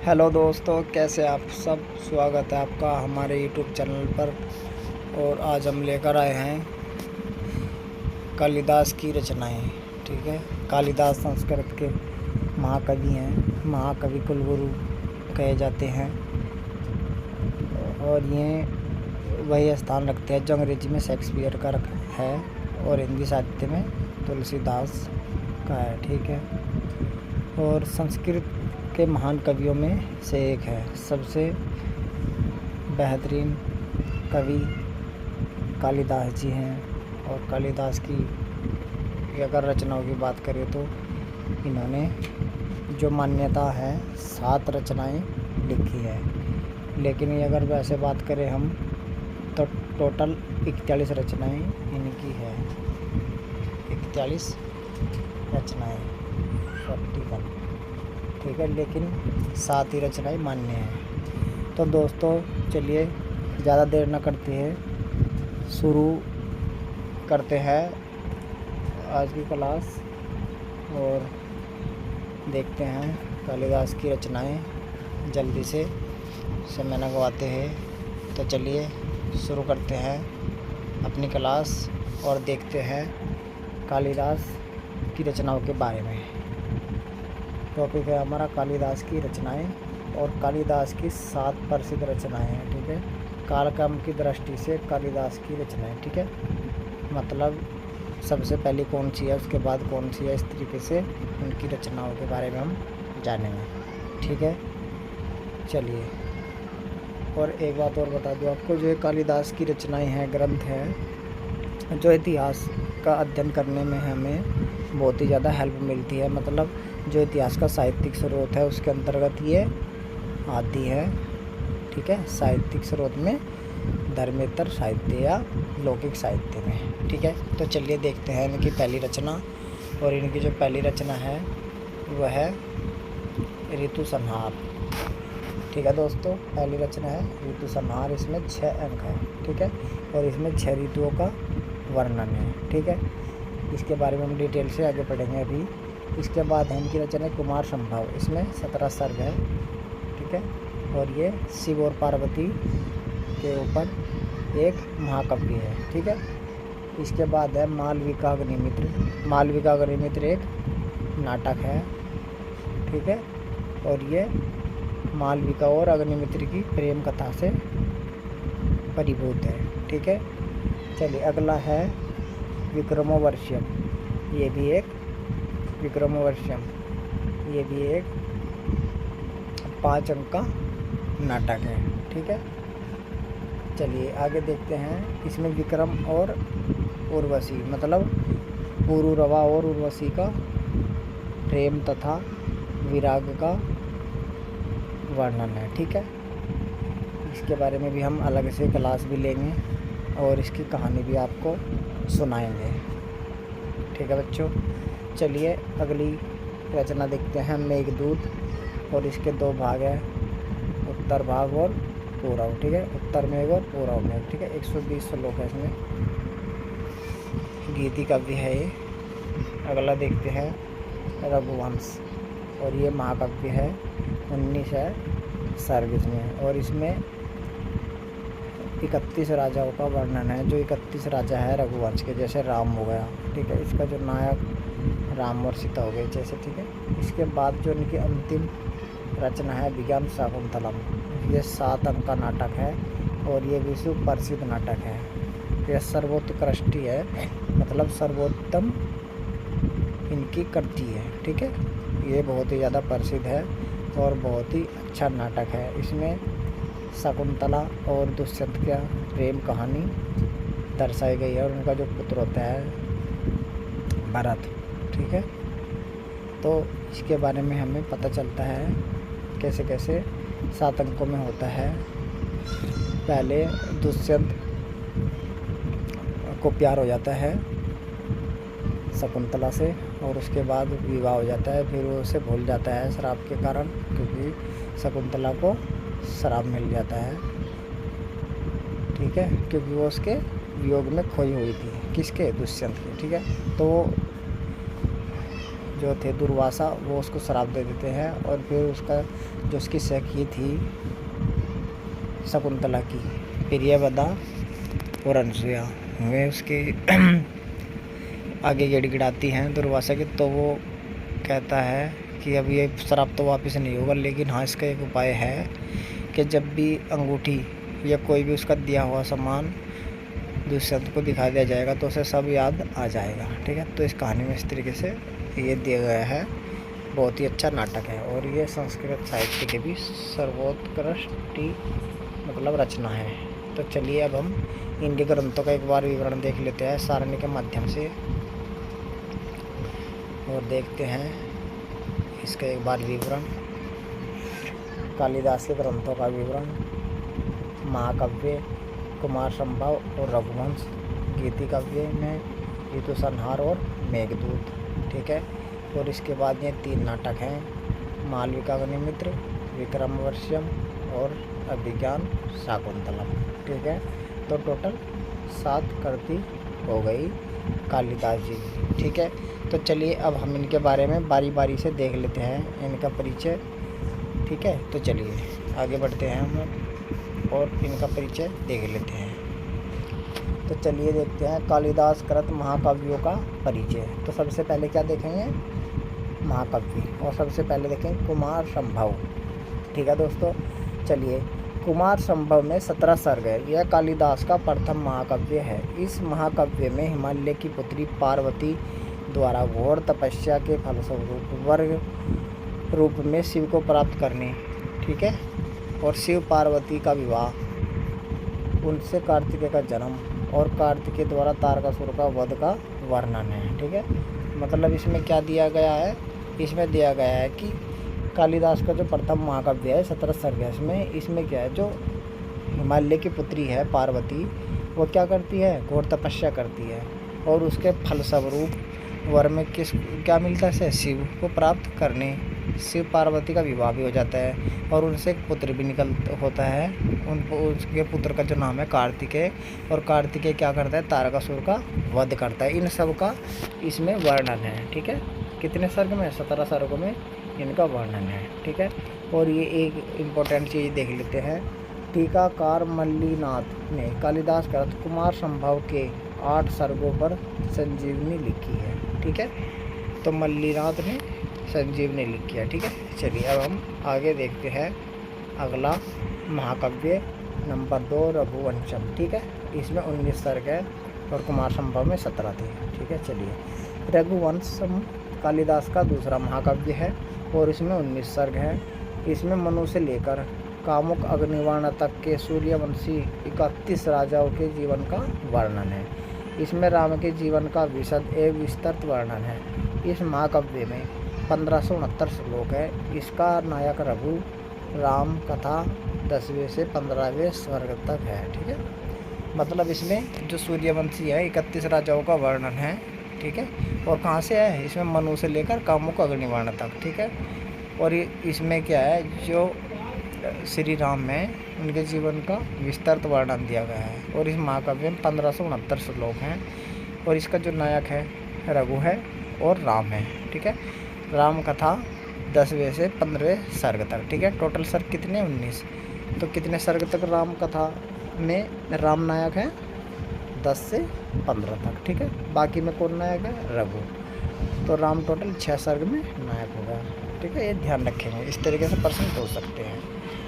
Hello दोस्तों, कैसे आप सब। स्वागत है आपका हमारे यूट्यूब चैनल पर। और आज हम लेकर आए हैं कालिदास की रचनाएं। ठीक है, कालिदास संस्कृत के महाकवि हैं, महाकवि कुलगुरु कहे जाते हैं। और ये वही स्थान रखते हैं जो अंग्रेजी में शेक्सपियर का है और हिंदी साहित्य में तुलसीदास का है। ठीक है, और संस्कृत के महान कवियों में से एक है। सबसे बेहतरीन कवि कालिदास जी हैं। और कालिदास की अगर रचनाओं की बात करें तो इन्होंने जो मान्यता है 7 रचनाएं लिखी है। लेकिन ये अगर वैसे बात करें हम तो टोटल 41 रचनाएं इनकी है। 41 रचनाएं 41। ठीक है, लेकिन 7 ही रचनाएं मान्य हैं। तो दोस्तों चलिए ज़्यादा देर न करते हैं, शुरू करते हैं आज की क्लास और देखते हैं कालिदास की रचनाएं। जल्दी से समय न गवाते हैं, तो चलिए शुरू करते हैं अपनी क्लास और देखते हैं कालिदास की रचनाओं के बारे में। टॉपिक है हमारा कालिदास की रचनाएं और कालिदास की 7 प्रसिद्ध रचनाएं हैं। ठीक है, कालक्रम की दृष्टि से कालिदास की रचनाएं। ठीक है, मतलब सबसे पहले कौन सी है, उसके बाद कौन सी है, इस तरीके से उनकी रचनाओं के बारे में हम जानेंगे। ठीक है, चलिए। और एक बात और बता दूं आपको, जो कालिदास की रचनाएं हैं, ग्रंथ हैं, जो इतिहास का अध्ययन करने में हमें बहुत ही ज़्यादा हेल्प मिलती है। मतलब जो इतिहास का साहित्यिक स्रोत है उसके अंतर्गत ये आती है। ठीक है, साहित्यिक स्रोत में धर्मेतर साहित्य या लौकिक साहित्य में। ठीक है, तो चलिए देखते हैं इनकी पहली रचना। और इनकी जो पहली रचना है वह है ऋतु संहार। ठीक है दोस्तों, पहली रचना है ऋतु संहार। इसमें 6 अंक हैं। ठीक है, और इसमें 6 ऋतुओं का वर्णन है। ठीक है, इसके बारे में हम डिटेल से आगे पढ़ेंगे अभी। इसके बाद है इनकी रचना कुमार संभव। इसमें 17 सर्ग है। ठीक है, और ये शिव और पार्वती के ऊपर एक महाकाव्य है। ठीक है, इसके बाद है मालविका अग्निमित्र। मालविका अग्निमित्र एक नाटक है। ठीक है, और ये मालविका और अग्निमित्र की प्रेम कथा से परिभूत है। ठीक है, चलिए अगला है विक्रमोर्वशियम। ये भी एक विक्रमोर्वशियम, ये भी एक 5 अंक का नाटक है। ठीक है, चलिए आगे देखते हैं। इसमें विक्रम और उर्वशी मतलब पुरूरवा और उर्वशी का प्रेम तथा विराग का वर्णन है। ठीक है, इसके बारे में भी हम अलग से क्लास भी लेंगे और इसकी कहानी भी आपको सुनाएंगे। ठीक है बच्चों, चलिए अगली रचना देखते हैं मेघदूत। और इसके 2 भाग हैं, उत्तर भाग और पूर्व। ठीक है, उत्तर मेघ और पूर्व मेघ। ठीक है, 120 श्लोक है इसमें, गीति काव्य है ये। अगला देखते हैं रघुवंश। और ये महाकाव्य है, 19 है सर्ग इसमें। और इसमें 31 राजाओं का वर्णन है। जो 31 राजा है रघुवंश के, जैसे राम हो गया। ठीक है, इसका जो नायक राम और सीता हो गए जैसे। ठीक है, इसके बाद जो इनकी अंतिम रचना है विज्ञान शाकुंतलम। ये 7 अंक का नाटक है और ये विश्व प्रसिद्ध नाटक है। यह सर्वोत्कृष्ट है, मतलब सर्वोत्तम इनकी कृति है। ठीक है, ये बहुत ही ज़्यादा प्रसिद्ध है और बहुत ही अच्छा नाटक है। इसमें शकुंतला और दुष्यंत का प्रेम कहानी दर्शाई गई है और उनका जो पुत्र होता है भरत। ठीक है, तो इसके बारे में हमें पता चलता है कैसे कैसे 7 अंकों में होता है। पहले दुष्यंत को प्यार हो जाता है शकुंतला से और उसके बाद विवाह हो जाता है। फिर वो उसे भूल जाता है शराब के कारण, क्योंकि शकुंतला को शराब मिल जाता है। ठीक है, क्योंकि वो उसके वियोग में खोई हुई थी। किसके? दुष्यंत के। ठीक है, तो जो थे दुर्वासा वो उसको श्राप दे देते हैं और फिर उसका जो उसकी सखी थी शकुंतला की, प्रियवदा और अनसुया, वे उसके आगे गिड़गिड़ाती हैं दुर्वासा की। तो वो कहता है कि अब ये श्राप तो वापस नहीं होगा, लेकिन हाँ इसका एक उपाय है कि जब भी अंगूठी या कोई भी उसका दिया हुआ सामान दुष्यंत को दिखा दिया जाएगा तो उसे सब याद आ जाएगा। ठीक है, तो इस कहानी में इस तरीके से ये दिया गया है। बहुत ही अच्छा नाटक है और ये संस्कृत साहित्य के भी सर्वोत्कृष्ट मतलब रचना है। तो चलिए अब हम इनके ग्रंथों का एक बार विवरण देख लेते हैं सारणी के माध्यम से, और देखते हैं इसका एक बार विवरण। कालिदास के ग्रंथों का विवरण: महाकाव्य, कुमार संभव और रघुवंश, गीति काव्य में ऋतु संहार और मेघदूत। ठीक है, और इसके बाद ये 3 नाटक हैं: मालविकाग्निमित्र, विक्रमोर्वश्यम और अभिज्ञान शाकुंतलम। ठीक है, तो टोटल 7 कृति हो गई कालिदास जी। ठीक है, तो चलिए अब हम इनके बारे में बारी बारी से देख लेते हैं इनका परिचय। ठीक है, तो चलिए आगे बढ़ते हैं हम और इनका परिचय देख लेते हैं। तो चलिए देखते हैं कालिदास कृत महाकाव्यों का परिचय। तो सबसे पहले क्या देखेंगे? महाकाव्य, और सबसे पहले देखेंगे कुमार संभव। ठीक है दोस्तों, चलिए कुमार संभव में 17 सर्ग है। यह कालिदास का प्रथम महाकाव्य है। इस महाकाव्य में हिमालय की पुत्री पार्वती द्वारा घोर तपस्या के फलस्वरूप वर्ग रूप में शिव को प्राप्त करने, ठीक है, और शिव पार्वती का विवाह, उनसे कार्तिकेय का जन्म और कार्तिकेय द्वारा तारकासुर का वध का वर्णन है। ठीक है, मतलब इसमें क्या दिया गया है? इसमें दिया गया है कि कालिदास का जो प्रथम महाकाव्य है 17 सर्ग है, इसमें क्या है, जो हिमालय की पुत्री है पार्वती, वो क्या करती है? घोर तपस्या करती है, और उसके फलस्वरूप वर में क्या मिलता है? शिव को प्राप्त करने, शिव पार्वती का विवाह भी हो जाता है और उनसे एक पुत्र भी होता है। उसके पुत्र का जो नाम है कार्तिकेय, और कार्तिकेय क्या करता है? तारकासुर का वध करता है। इन सब का इसमें वर्णन है। ठीक है, कितने सर्ग में? 17 सर्गों में इनका वर्णन है। ठीक है, और ये एक इम्पोर्टेंट चीज़ देख लेते हैं। टीकाकार मल्लीनाथ ने कालिदास कृत कुमार संभव के 8 सर्गों पर संजीवनी लिखी है। ठीक है, तो मल्लीनाथ ने संजीवनी लिखी है। ठीक है, चलिए अब हम आगे देखते हैं अगला महाकाव्य नंबर 2 रघुवंशम। ठीक है, इसमें 19 सर्ग है और कुमार संभव में 17 थे। ठीक है, चलिए रघुवंशम कालिदास का दूसरा महाकाव्य है और इसमें 19 सर्ग है। इसमें मनु से लेकर कामुक अग्निवर्ण तक के सूर्यवंशी 31 राजाओं के जीवन का वर्णन है। इसमें राम के जीवन का विशद एवं विस्तृत वर्णन है। इस महाकाव्य में 1569 श्लोक है। इसका नायक रघु राम कथा 10वें से 15वें स्वर्ग तक है। ठीक है, मतलब इसमें जो सूर्यवंशी है 31 राजाओं का वर्णन है। ठीक है, और कहाँ से है? इसमें मनु से लेकर कामुक अग्निवर्ण तक। ठीक है, और ये इसमें क्या है, जो श्री राम में उनके जीवन का विस्तृत वर्णन दिया गया है। और इस महाकाव्य में 1569 श्लोक हैं और इसका जो नायक है रघु है और राम है। ठीक है, राम कथा 10वें से 15वें सर्ग तक। ठीक है, टोटल सर्ग कितने? 19। तो कितने सर्ग तक राम कथा में राम नायक है? 10 से 15 तक। ठीक है, बाकी में कौन नायक है? रघु। तो राम टोटल 6 सर्ग में नायक होगा। ठीक है, ये ध्यान रखेंगे, इस तरीके से प्रश्न पूछ सकते हैं।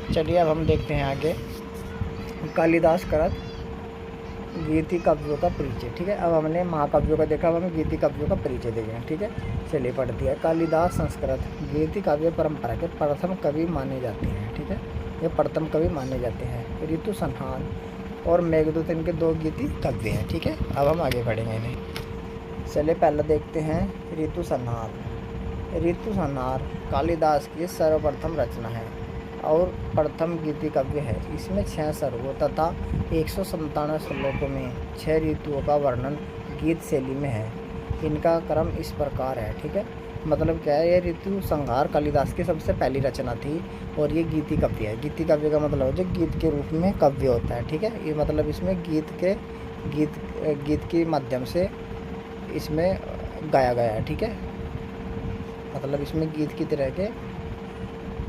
चलिए अब हम देखते हैं आगे कालिदास कृत गीति काव्यों का परिचय। ठीक है, अब हमने महाकाव्यों का देखा, अब हमें गीति काव्यों का परिचय देंगे। ठीक है, चलिए पढ़ती है। कालिदास संस्कृत गीति काव्य परंपरा के प्रथम कवि माने जाते हैं। ठीक है, ये प्रथम कवि माने जाते हैं। ऋतु संहार और मेघदूत इनके 2 गीति काव्य हैं। ठीक है, अब हम आगे बढ़ेंगे इन्हें। चलिए पहले देखते हैं ऋतु संहार। ऋतु संहार कालिदास की सर्वप्रथम रचना है और प्रथम गीति काव्य है। इसमें 6 सर्गों तथा 197 श्लोकों में 6 ऋतुओं का वर्णन गीत शैली में है। इनका क्रम इस प्रकार है। ठीक है, मतलब क्या है, ये ऋतु संहार कालिदास की सबसे पहली रचना थी और ये गीति काव्य है। गीति काव्य का मतलब है जो गीत के रूप में काव्य होता है। ठीक है, ये मतलब इसमें गीत के माध्यम से इसमें गाया गया है। ठीक है, मतलब इसमें गीत की तरह के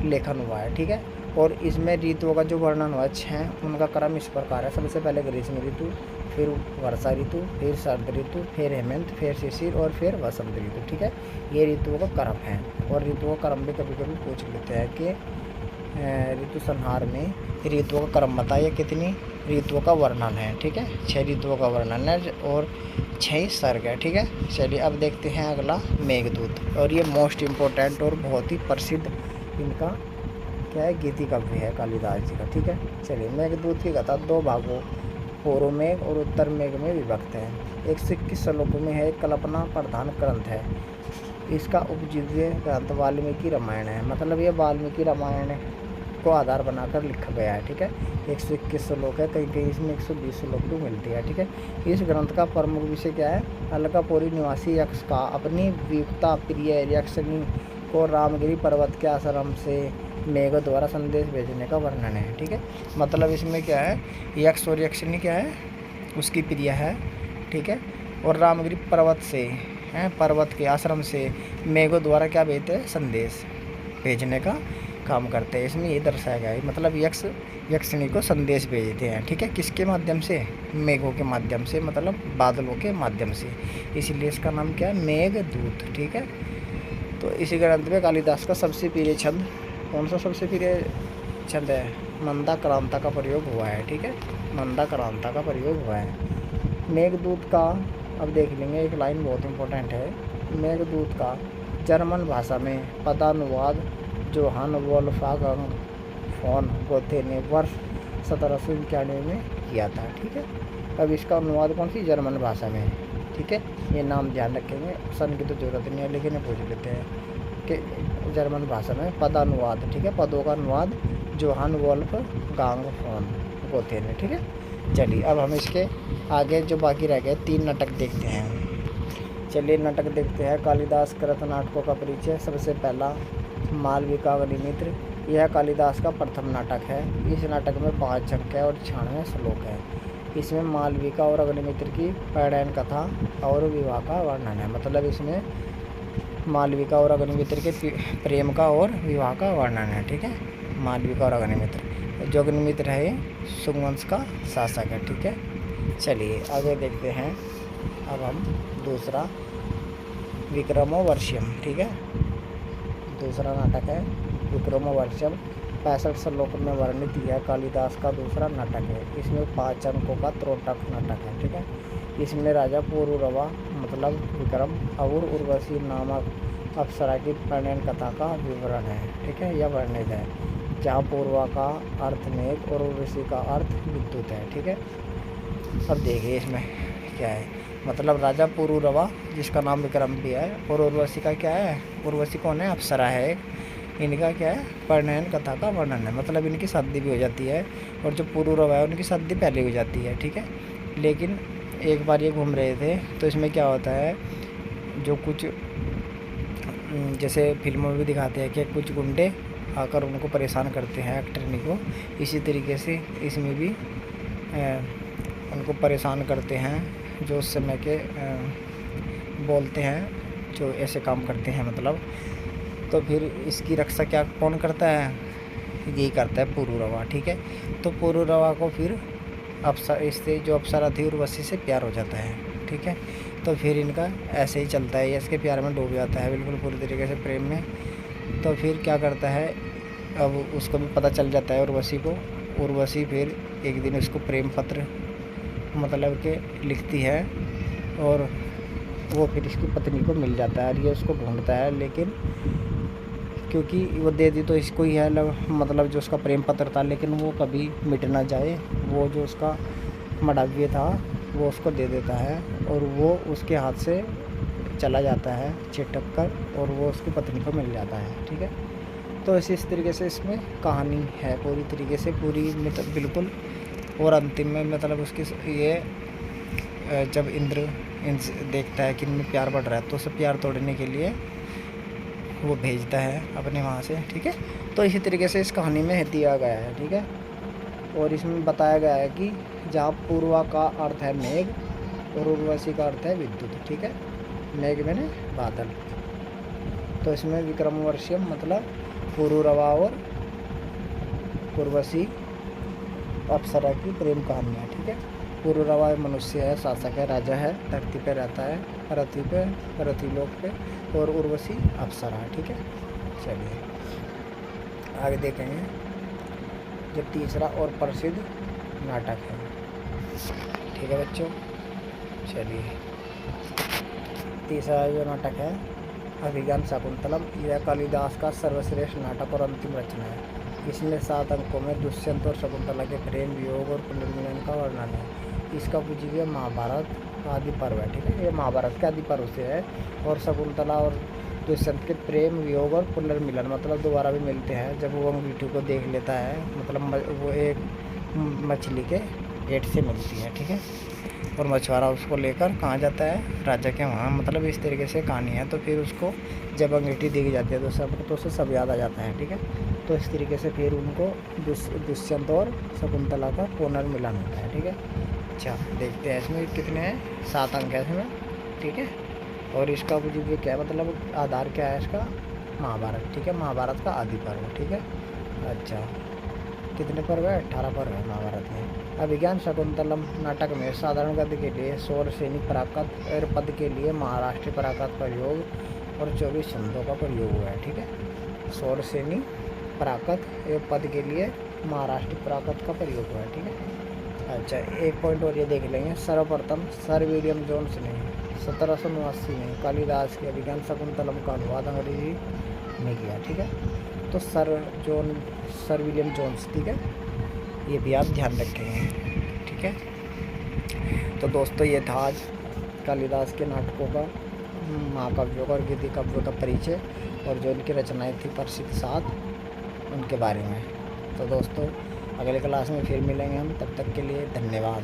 लेखन हुआ है, ठीक है। और इसमें ऋतुओं का जो वर्णन हुआ है 6, उनका क्रम इस प्रकार है। सबसे पहले ग्रीष्म ऋतु, फिर वर्षा ऋतु, फिर शरद ऋतु, फिर हेमंत, फिर शिशिर और फिर वसंत ऋतु, ठीक है। ये ऋतुओं का क्रम है। और ऋतुओं का क्रम भी कभी कभी पूछ लेते हैं कि ऋतु संहार में ऋतुओं का क्रम बताइए, कितनी ऋतुओं का वर्णन है, ठीक है। 6 ऋतुओं का वर्णन है और 6 सर्ग है, ठीक है। चलिए अब देखते हैं अगला मेघदूत। और ये मोस्ट इम्पोर्टेंट और बहुत ही प्रसिद्ध इनका क्या है, गीति काव्य है कालिदास जी का, ठीक है। चलिए मेघदूत की कथा 2 भागों पूर्व मेघ और उत्तर मेघ में विभक्त है। 121 श्लोकों में है, कल्पना प्रधान ग्रंथ है। इसका उपजीव्य ग्रंथ वाल्मीकि रामायण है, मतलब ये वाल्मीकि रामायण को आधार बनाकर लिखा गया है, ठीक है। 121 श्लोक है, कहीं कहीं इसमें 120 श्लोक भी मिलती है, ठीक है। इस ग्रंथ का प्रमुख विषय क्या है, अलकापुरी निवासी यक्ष का अपनी वियुक्ता प्रिय यक्षिणी को रामगिरी पर्वत के आश्रम से मेघ द्वारा संदेश भेजने का वर्णन है, ठीक है। मतलब इसमें क्या है, यक्ष और यक्षिणी क्या है, उसकी प्रिय है, ठीक है। और रामगिरी पर्वत से हैं, पर्वत के आश्रम से मेघों द्वारा क्या भेजते हैं, संदेश भेजने का काम करते हैं। इसमें ये दर्शाया गया है, मतलब यक्ष यक्षिणी को संदेश भेजते हैं, ठीक है। किसके माध्यम से, मेघों के माध्यम से, मतलब बादलों के माध्यम से, इसलिए इसका नाम क्या है, मेघदूत, ठीक है। तो इसी ग्रंथ में कालिदास का सबसे प्रिय छंद कौन सा सबसे प्रिय छंद है, मंदा क्रांता का प्रयोग हुआ है, ठीक है। मंदा क्रांता का प्रयोग हुआ है। मेघदूत का अब देख लेंगे, एक लाइन बहुत इंपॉर्टेंट है। मेघदूत का जर्मन भाषा में पदानुवाद जोहान वोल्फगांग फोन गोथे ने वर्ष 1791 में किया था, ठीक है। अब इसका अनुवाद कौन सी, जर्मन भाषा में, ठीक है। ये नाम ध्यान रखेंगे, सन की तो जरूरत नहीं है, लेकिन ये पूछ लेते हैं कि जर्मन भाषा में पदानुवाद, ठीक है, पदों का अनुवाद जोहान वोल्फगांग फोन गोथे ने, ठीक है। चलिए अब हम इसके आगे जो बाकी रह गए 3 नाटक देखते हैं। चलिए नाटक देखते हैं। कालिदास कृत नाटकों का परिचय। सबसे पहला मालविका अग्निमित्र, यह कालिदास का प्रथम नाटक है। इस नाटक में 5 अंक है और 96 श्लोक है। इसमें मालविका और अग्निमित्र की प्रणयन कथा और विवाह का वर्णन है, मतलब इसमें मालविका और अग्निमित्र के प्रेम का और विवाह का वर्णन है, ठीक है। मालविका और अग्निमित्र, जो अग्निमित्र है सुगवंश का शासक है, ठीक है। चलिए आगे देखते हैं। अब हम दूसरा विक्रमोर्वशीयम, ठीक है, दूसरा नाटक है विक्रमोर्वशीयम। 65 श्लोक में वर्णित यह कालिदास का दूसरा नाटक है। इसमें 5 अंकों का त्रोटक नाटक है, ठीक है। इसमें राजा पुरूरवा मतलब विक्रम और उर्वशी नामक अप्सरा की प्रणयन कथा का विवरण है, ठीक है, यह वर्णित है। जहाँ पूर्वा का अर्थ मेघ और उर्वशी का अर्थ विद्युत है, ठीक है। अब देखिए इसमें क्या है, मतलब राजा पुरूरवा जिसका नाम विक्रम भी है, और उर्वशी का क्या है, उर्वशी कौन है, अप्सरा है एक। इनका क्या है, प्रणयन कथा का वर्णन है, मतलब इनकी शादी भी हो जाती है। और जो पुरूरवा है उनकी शादी पहले हो जाती है, ठीक है। लेकिन एक बार ये घूम रहे थे तो इसमें क्या होता है, जो कुछ जैसे फिल्मों में भी दिखाते हैं कि कुछ गुंडे आकर उनको परेशान करते हैं एक्टरनी को, इसी तरीके से इसमें भी उनको परेशान करते हैं जो उस समय के बोलते हैं, जो ऐसे काम करते हैं मतलब। तो फिर इसकी रक्षा क्या कौन करता है, यही करता है पुरूरवा, ठीक है। तो पुरूरवा को फिर अप्सरा, इससे जो अप्सरा थी उर्वशी से प्यार हो जाता है, ठीक है। तो फिर इनका ऐसे ही चलता है, ये इसके प्यार में डूब जाता है बिल्कुल पूरी तरीके से प्रेम में। तो फिर क्या करता है, अब उसको भी पता चल जाता है उर्वशी को। उर्वशी फिर एक दिन उसको प्रेम पत्र मतलब के लिखती है और वो फिर इसकी पत्नी को मिल जाता है और ये उसको ढूंढता है, लेकिन क्योंकि वो दे दी तो इसको ही है, मतलब जो उसका प्रेम पत्र था, लेकिन वो कभी मिट ना जाए, वो जो उसका मडव्य था वो उसको दे देता है और वो उसके हाथ से चला जाता है छिटक कर, और वो उसकी पत्नी को मिल जाता है, ठीक है। तो इस तरीके से इसमें कहानी है पूरी तरीके से, पूरी मतलब बिल्कुल। और अंतिम में मतलब उसकी ये जब इंद्र देखता है कि इनमें प्यार बढ़ रहा है तो उसे प्यार तोड़ने के लिए वो भेजता है अपने वहाँ से, ठीक है। तो इसी तरीके से इस कहानी में दिया गया है, ठीक है। और इसमें बताया गया है कि जहाँ पूर्वा का अर्थ है मेघ और उर्वशी का अर्थ है विद्युत, ठीक है। मेघ मैंने बादल। तो इसमें विक्रमोर्वशीयम मतलब पुरूरवा और उर्वशी अप्सरा की प्रेम कहानी है। ठीक है, पुरूरवा मनुष्य है, शासक है, राजा है, धरती पे रहता है, रतिलोक पे, और उर्वशी अप्सरा है। ठीक है, चलिए आगे देखेंगे जो तीसरा और प्रसिद्ध नाटक है। ठीक है बच्चों, चलिए तीसरा जो नाटक है अभिज्ञान शाकुंतलम, यह कालिदास का सर्वश्रेष्ठ नाटक और अंतिम रचना है। इसमें 7 अंकों में दुष्यंत और शकुंतला के प्रेम, वियोग और पुनर्मिलन का वर्णन है। इसका पूजिए महाभारत आदि पर्व है। ठीक है, ये महाभारत के आदि पर्व से है। और शकुंतला और दुष्यंत के प्रेम, वियोग और पुनर्मिलन मतलब दोबारा भी मिलते हैं जब वो अंगीठी को देख लेता है, मतलब वो एक मछली के गेट से मिलती है। ठीक है, और मछुआरा उसको लेकर कहाँ जाता है, राजा के वहाँ, मतलब इस तरीके से कहानी है। तो फिर उसको जब अंगीठी दी जाती है तो उसे सब याद आ जाता है। ठीक है, तो इस तरीके से फिर उनको दुष्यंत और शकुंतला का पुनर्मिलन होता है। ठीक है, अच्छा देखते हैं इसमें कितने हैं, 7 अंक है इसमें। ठीक है, और इसका मुझे क्या मतलब आधार क्या है इसका, महाभारत। ठीक है, महाभारत का आदि पर्व। ठीक है, अच्छा कितने पर्व है, 18 पर्व है महाभारत में। अभिज्ञान शाकुंतलम नाटक में साधारण गद्य के लिए सौर सैनिक पराकत और पद के लिए महाराष्ट्रीय पराकत का प्रयोग और 24 छंदों का प्रयोग हुआ है। ठीक है, सौर सैनिक पराकत एवं पद के लिए महाराष्ट्रीय पराकत का प्रयोग हुआ है। ठीक है, अच्छा एक पॉइंट और ये देख लेंगे। सर्वप्रथम सर विलियम जोन्स ने 1789 में कालिदास के अभिज्ञान शाकुंतलम का अनुवाद अंग्रेजी में किया। ठीक है, तो सर विलियम जोन्स। ठीक है, ये भी आप ध्यान रखेंगे। ठीक है, तो दोस्तों ये था आज कालिदास के नाटकों का, महाकाव्यों का और गीति काव्यों का परिचय और जो इनकी रचनाएं थी प्रसिद्ध 7 उनके बारे में। तो दोस्तों अगले क्लास में फिर मिलेंगे हम, तब तक के लिए धन्यवाद।